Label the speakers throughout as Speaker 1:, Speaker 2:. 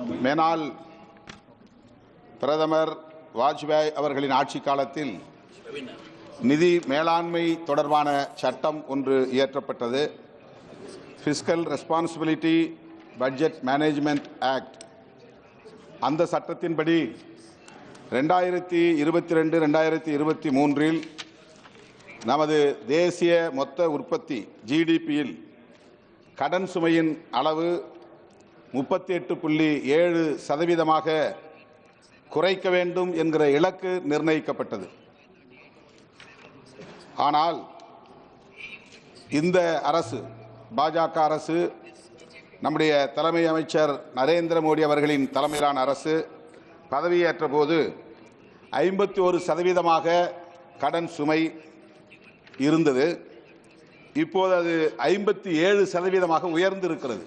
Speaker 1: மேனால் பிரதமர் வாஜ்பாய் அவர்களின் ஆட்சி காலத்தில் நிதி மேலாண்மை தொடர்பான சட்டம் ஒன்று இயற்றப்பட்டது. Fiscal responsibility budget management act. அந்த சட்டத்தின்படி 2022-2023 நமது தேசிய மொத்த உற்பத்தி ஜிடிபியில் கடன் சுமையின் அளவு 38.7% குறைக்க வேண்டும் என்கிற இலக்கு நிர்ணயிக்கப்பட்டது. ஆனால் இந்த அரசு, பாஜக அரசு, நம்முடைய தலைமை அமைச்சர் நரேந்திர மோடி அவர்களின் தலைமையிலான அரசு பதவியேற்ற போது 51% கடன் சுமை இருந்தது. இப்போது அது 57% உயர்ந்திருக்கிறது.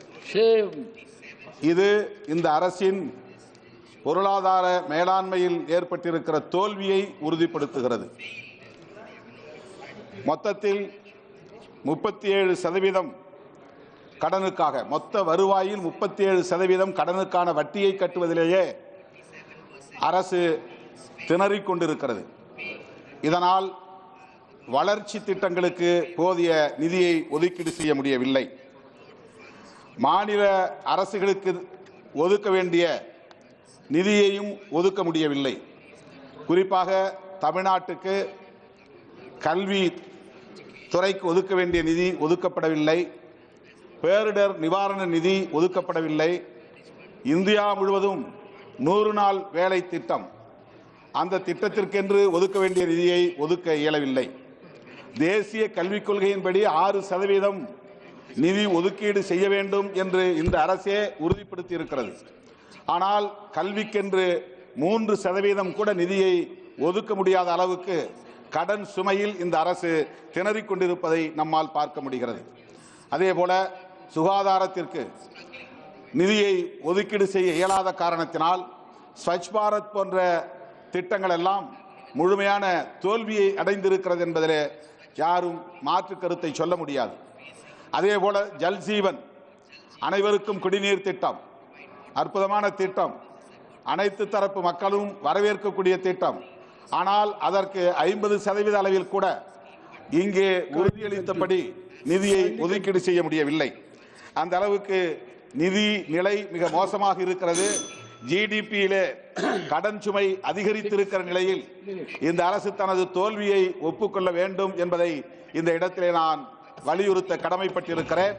Speaker 1: இது இந்த அரசின் பொருளாதார மேலாண்மையில் ஏற்பட்டிருக்கிற தோல்வியை உறுதிப்படுத்துகிறது. மொத்தத்தில் 37% கடனுக்காக, மொத்த வருவாயில் 37% கடனுக்கான வட்டியை கட்டுவதிலேயே அரசு திணறிக் கொண்டிருக்கிறது. இதனால் வளர்ச்சி திட்டங்களுக்கு போதிய நிதியை ஒதுக்கீடு செய்ய முடியவில்லை. மாநில அரசுகளுக்கு ஒதுக்க வேண்டிய நிதியையும் ஒதுக்க முடியவில்லை. குறிப்பாக தமிழ்நாட்டுக்கு கல்வி துறைக்கு ஒதுக்க வேண்டிய நிதி ஒதுக்கப்படவில்லை. பேரிடர் நிவாரண நிதி ஒதுக்கப்படவில்லை. இந்தியா முழுவதும் 100 நாள் வேலை திட்டம், அந்த திட்டத்திற்கென்று ஒதுக்க வேண்டிய நிதியை ஒதுக்க இயலவில்லை. தேசிய கல்விக் கொள்கையின்படி 6% நிதி ஒதுக்கீடு செய்ய வேண்டும் என்று இந்த அரசே உறுதிப்படுத்தி இருக்கிறது. ஆனால் கல்விக்கென்று 3% கூட நிதியை ஒதுக்க முடியாத அளவுக்கு கடன் சுமையில் இந்த அரசு திணறிக் கொண்டிருப்பதை நம்மால் பார்க்க முடிகிறது. அதேபோல சுகாதாரத்திற்கு நிதியை ஒதுக்கீடு செய்ய இயலாத காரணத்தினால் ஸ்வச் பாரத் போன்ற திட்டங்கள் எல்லாம் முழுமையான தோல்வியை அடைந்திருக்கிறது என்பதிலே யாரும் மாற்று கருத்தை சொல்ல முடியாது. அதேபோல ஜல் ஜீவன், அனைவருக்கும் குடிநீர் திட்டம், அற்புதமான திட்டம், அனைத்து தரப்பு மக்களும் வரவேற்கக்கூடிய திட்டம். ஆனால் அதற்கு 50% அளவில் கூட இங்கே உறுதியளித்தபடி நிதியை ஒதுக்கீடு செய்ய முடியவில்லை. அந்த அளவுக்கு நிதி நிலை மிக மோசமாக இருக்கிறது. ஜிடிபியிலே கடன் சுமை அதிகரித்திருக்கிற நிலையில் இந்த அரசு தனது தோல்வியை ஒப்புக்கொள்ள வேண்டும் என்பதை இந்த இடத்திலே நான் வலியுறுத்த கடமைப்பட்டிருக்கிறேன்.